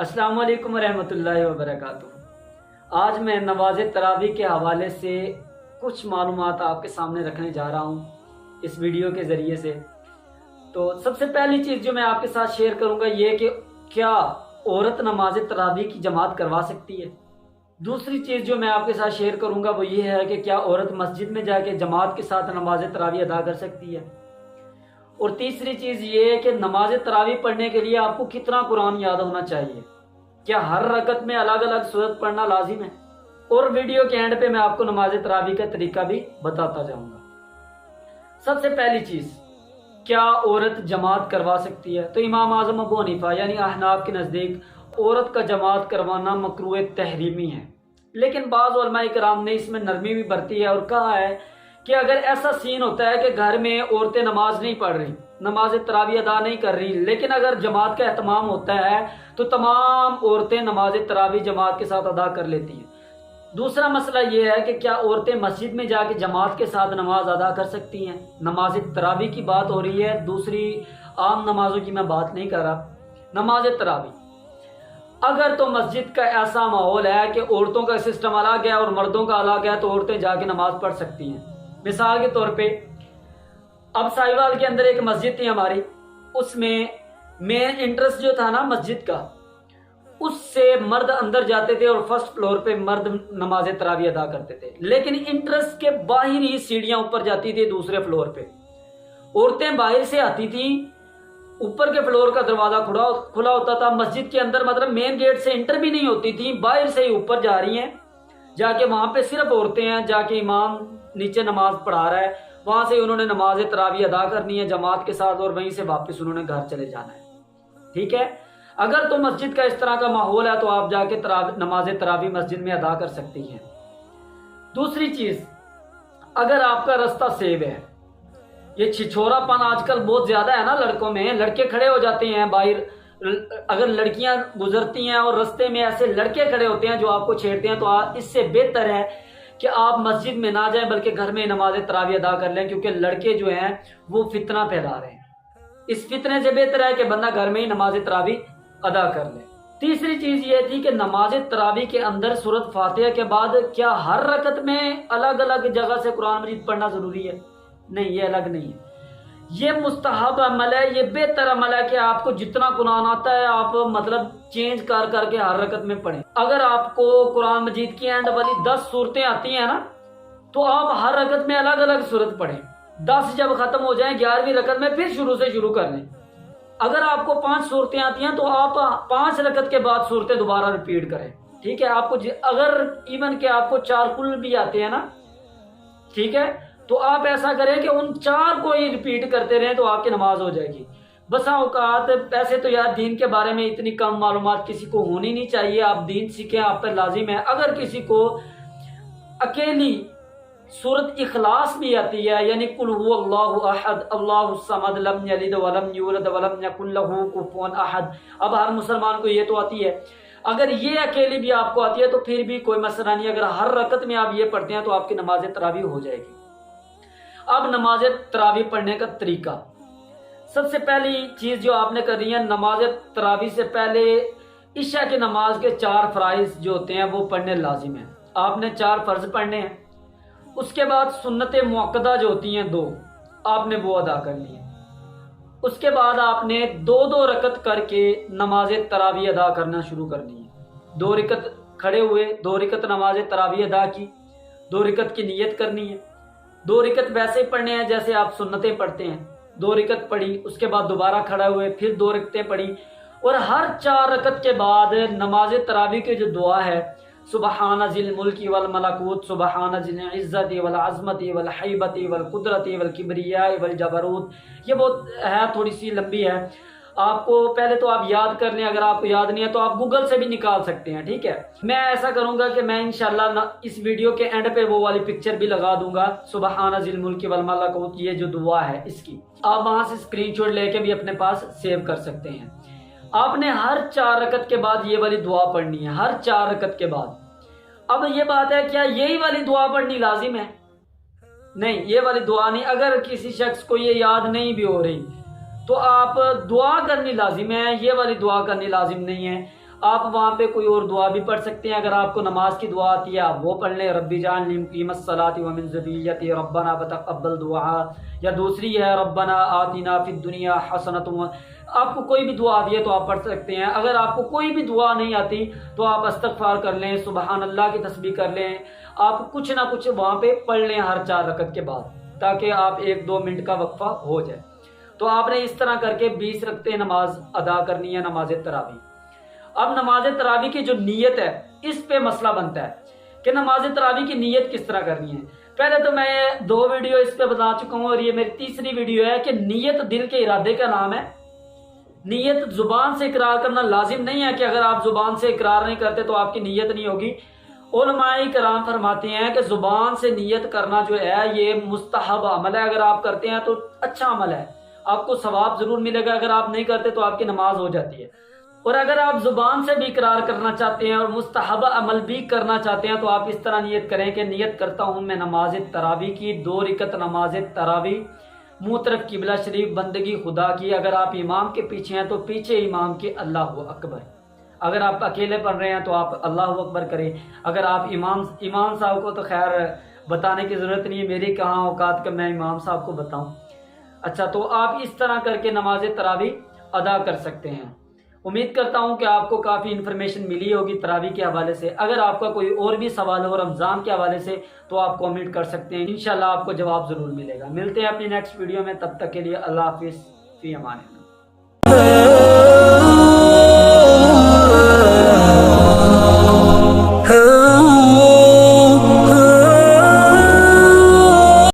السلام علیکم ورحمۃ اللہ وبرکاتہ۔ آج میں نماز تراویح کے حوالے سے کچھ معلومات آپ کے سامنے رکھنے جا رہا ہوں اس ویڈیو کے ذریعے سے۔ تو سب سے پہلی چیز جو میں آپ کے ساتھ شیئر کروں گا یہ کہ کیا عورت نماز تراویح کی جماعت کروا سکتی ہے۔ دوسری چیز جو میں آپ کے ساتھ شیئر کروں گا وہ یہ ہے کہ کیا عورت مسجد میں جا کے جماعت کے ساتھ نماز تراویح ادا کر سکتی ہے۔ اور تیسری چیز یہ ہے کہ نماز تراویح پڑھنے کے لیے آپ کو کتنا قرآن یاد ہونا چاہیے، کیا ہر رکعت میں الگ الگ سورت پڑھنا لازم ہے۔ اور ویڈیو کے اینڈ پہ میں آپ کو نماز تراویح کا طریقہ بھی بتاتا جاؤں گا۔ سب سے پہلی چیز، کیا عورت جماعت کروا سکتی ہے؟ تو امام اعظم ابو حنیفہ یعنی احناف کے نزدیک عورت کا جماعت کروانا مکروہ تحریمی ہے، لیکن بعض علماء کرام نے اس میں نرمی بھی برتی ہے اور کہا ہے کہ اگر ایسا سین ہوتا ہے کہ گھر میں عورتیں نماز نہیں پڑھ رہی، نماز تراویح ادا نہیں کر رہی، لیکن اگر جماعت کا اہتمام ہوتا ہے تو تمام عورتیں نماز تراویح جماعت کے ساتھ ادا کر لیتی ہیں۔ دوسرا مسئلہ یہ ہے کہ کیا عورتیں مسجد میں جا کے جماعت کے ساتھ نماز ادا کر سکتی ہیں۔ نماز تراویح کی بات ہو رہی ہے، دوسری عام نمازوں کی میں بات نہیں کر رہا۔ نماز تراویح اگر تو مسجد کا ایسا ماحول ہے کہ عورتوں کا سسٹم الگ ہے اور مردوں کا الگ ہے تو عورتیں جا کے نماز پڑھ سکتی ہیں۔ مثال کے طور پہ اب سائیوال کے اندر ایک مسجد تھی ہماری، اس میں مین انٹرسٹ جو تھا نا مسجد کا، اس سے مرد اندر جاتے تھے اور فرسٹ فلور پہ مرد نماز تراویح ادا کرتے تھے، لیکن انٹرسٹ کے باہر ہی سیڑھیاں اوپر جاتی تھی دوسرے فلور پہ، عورتیں باہر سے آتی تھیں، اوپر کے فلور کا دروازہ کھلا ہوتا تھا، مسجد کے اندر مطلب مین گیٹ سے انٹر بھی نہیں ہوتی تھیں، باہر سے ہی اوپر جا رہی ہیں، جا کے وہاں پہ صرف عورتیں ہیں، جا کے امام نیچے نماز پڑھا رہا ہے، وہاں سے انہوں نے نماز تراویح ادا کرنی ہے جماعت کے ساتھ اور وہیں سے واپس انہوں نے گھر چلے جانا ہے۔ ٹھیک ہے، اگر تو مسجد کا اس طرح کا ماحول ہے تو آپ جا کے نماز تراویح مسجد میں ادا کر سکتی ہیں۔ دوسری چیز، اگر آپ کا رستہ سیب ہے، یہ چھچورا پن آج کل بہت زیادہ ہے نا لڑکوں میں، لڑکے کھڑے ہو جاتے ہیں باہر، اگر لڑکیاں گزرتی ہیں اور رستے میں ایسے لڑکے کھڑے ہوتے ہیں جو آپ کو چھیڑتے ہیں، تو اس سے بہتر ہے کہ آپ مسجد میں نہ جائیں بلکہ گھر میں نماز تراویح ادا کر لیں، کیونکہ لڑکے جو ہیں وہ فتنہ پھیلا رہے ہیں۔ اس فتنے سے بہتر ہے کہ بندہ گھر میں ہی نماز تراویح ادا کر لے۔ تیسری چیز یہ تھی کہ نماز تراویح کے اندر سورۃ فاتحہ کے بعد کیا ہر رکعت میں الگ الگ جگہ سے قرآن مجید پڑھنا ضروری ہے؟ نہیں، یہ الگ نہیں ہے، یہ مستحب عمل ہے، یہ بہتر عمل ہے کہ آپ کو جتنا قرآن آتا ہے آپ مطلب چینج کر کے ہر رکعت میں پڑھیں۔ اگر آپ کو قرآن مجید کی اینڈ والی 10 صورتیں آتی ہیں نا تو آپ ہر رکعت میں الگ الگ صورت پڑھیں، 10 جب ختم ہو جائیں 11ویں رکعت میں پھر شروع سے شروع کر لیں۔ اگر آپ کو 5 صورتیں آتی ہیں تو آپ 5 رکعت کے بعد صورتیں دوبارہ ریپیٹ کریں۔ ٹھیک ہے، آپ کو اگر ایون کہ آپ کو 4 کل بھی آتے ہیں نا، ٹھیک ہے، تو آپ ایسا کریں کہ ان 4 کو ہی ریپیٹ کرتے رہیں تو آپ کی نماز ہو جائے گی۔ بسا اوقات ایسے تو یار دین کے بارے میں اتنی کم معلومات کسی کو ہونی نہیں چاہیے، آپ دین سیکھیں، آپ پر لازم ہے۔ اگر کسی کو اکیلی سورت اخلاص بھی آتی ہے، یعنی قل هو اللہ احد اللہ الصمد لم یلد ولم یولد ولم یکن لہ کفوا احد، اب ہر مسلمان کو یہ تو آتی ہے، اگر یہ اکیلی بھی آپ کو آتی ہے تو پھر بھی کوئی مسئلہ نہیں، اگر ہر رکعت میں آپ یہ پڑھتے ہیں تو آپ کی نماز تراویح ہو جائے گی۔ اب نماز تراویح پڑھنے کا طریقہ، سب سے پہلی چیز جو آپ نے کرنی ہے، نماز تراویح سے پہلے عشاء کی نماز کے 4 فرائض جو ہوتے ہیں وہ پڑھنے لازم ہیں۔ آپ نے 4 فرض پڑھنے ہیں، اس کے بعد سنت مؤکدہ جو ہوتی ہیں 2، آپ نے وہ ادا کرنی ہے۔ اس کے بعد آپ نے 2 رکعت کر کے نماز تراویح ادا کرنا شروع کرنی ہے۔ 2 رکعت کھڑے ہوئے، 2 رکعت نماز تراویح ادا کی، 2 رکعت کی نیت کرنی ہے، 2 رکعت ویسے ہی پڑھنے ہیں جیسے آپ سنتیں پڑھتے ہیں، 2 رکعت پڑھی، اس کے بعد دوبارہ کھڑا ہوئے، پھر 2 رکعتیں پڑھی، اور ہر 4 رکعت کے بعد نماز تراویح کی جو دعا ہے، سبحان ذی الملک والملکوت، سبحان ذی العزت والعظمت والحیبت والقدرت والکبریاء والجبروت، یہ بہت ہے، تھوڑی سی لمبی ہے، آپ کو پہلے تو آپ یاد کر لیں، اگر آپ کو یاد نہیں ہے تو آپ گوگل سے بھی نکال سکتے ہیں۔ ٹھیک ہے، میں ایسا کروں گا کہ میں انشاءاللہ اس ویڈیو کے اینڈ پہ وہ والی پکچر بھی لگا دوں گا، سبحان ذی الملک والملکوت، یہ جو دعا ہے اس کی آپ وہاں سے اسکرین شاٹ لے کے بھی اپنے پاس سیو کر سکتے ہیں۔ آپ نے ہر 4 رکعت کے بعد یہ والی دعا پڑھنی ہے، ہر 4 رکعت کے بعد۔ اب یہ بات ہے، کیا یہی والی دعا پڑھنی لازم ہے؟ نہیں، یہ والی دعا نہیں، اگر کسی شخص کو یہ یاد نہیں بھی ہو رہی تو آپ دعا کرنی لازم ہے، یہ والی دعا کرنی لازم نہیں ہے۔ آپ وہاں پہ کوئی اور دعا بھی پڑھ سکتے ہیں. اگر آپ کو نماز کی دعا آتی ہے آپ وہ پڑھ لیں, ربی جعلنی مقیم الصلاۃ ومن ذریتی ربنا وتقبل دعاء, یا دوسری ہے ربنا آتنا فی الدنیا حسنۃ. آپ کو کوئی بھی دعا آتی ہے تو آپ پڑھ سکتے ہیں. اگر آپ کو کوئی بھی دعا نہیں آتی تو آپ استغفار کر لیں, سبحان اللہ کی تسبیح کر لیں, آپ کچھ نہ کچھ وہاں پہ پڑھ لیں ہر 4 رکعت کے بعد, تاکہ آپ 1-2 منٹ کا وقفہ ہو جائے. تو آپ نے اس طرح کر کے 20 رکعتیں نماز ادا کرنی ہے, نماز تراویح. اب نماز تراویح کی جو نیت ہے اس پہ مسئلہ بنتا ہے کہ نماز تراویح کی نیت کس طرح کرنی ہے. پہلے تو میں 2 ویڈیو اس پہ بتا چکا ہوں, اور یہ میری تیسری ویڈیو ہے کہ نیت دل کے ارادے کا نام ہے. نیت زبان سے اقرار کرنا لازم نہیں ہے کہ اگر آپ زبان سے اقرار نہیں کرتے تو آپ کی نیت نہیں ہوگی. علماء کرام فرماتے ہیں کہ زبان سے نیت کرنا جو ہے یہ مستحب عمل ہے. اگر آپ کرتے ہیں تو اچھا عمل ہے, آپ کو ثواب ضرور ملے گا. اگر آپ نہیں کرتے تو آپ کی نماز ہو جاتی ہے. اور اگر آپ زبان سے بھی اقرار کرنا چاہتے ہیں اور مستحب عمل بھی کرنا چاہتے ہیں تو آپ اس طرح نیت کریں کہ نیت کرتا ہوں میں نماز تراویح کی 2 رکعت نماز تراویح, منہ طرف قبلہ شریف, بندگی خدا کی. اگر آپ امام کے پیچھے ہیں تو پیچھے امام کے اللہ اکبر. اگر آپ اکیلے پڑھ رہے ہیں تو آپ اللہ اکبر کریں. اگر آپ امام صاحب کو تو خیر بتانے کی ضرورت نہیں ہے, میری کہاں اوقات کہ میں امام صاحب کو بتاؤں. اچھا, تو آپ اس طرح کر کے نماز تراویح ادا کر سکتے ہیں. امید کرتا ہوں کہ آپ کو کافی انفارمیشن ملی ہوگی تراویح کے حوالے سے. اگر آپ کا کوئی اور بھی سوال ہو رمضان کے حوالے سے تو آپ کامنٹ کر سکتے ہیں, انشاءاللہ آپ کو جواب ضرور ملے گا. ملتے ہیں اپنی نیکسٹ ویڈیو میں, تب تک کے لیے اللہ حافظ, فی امان اللہ.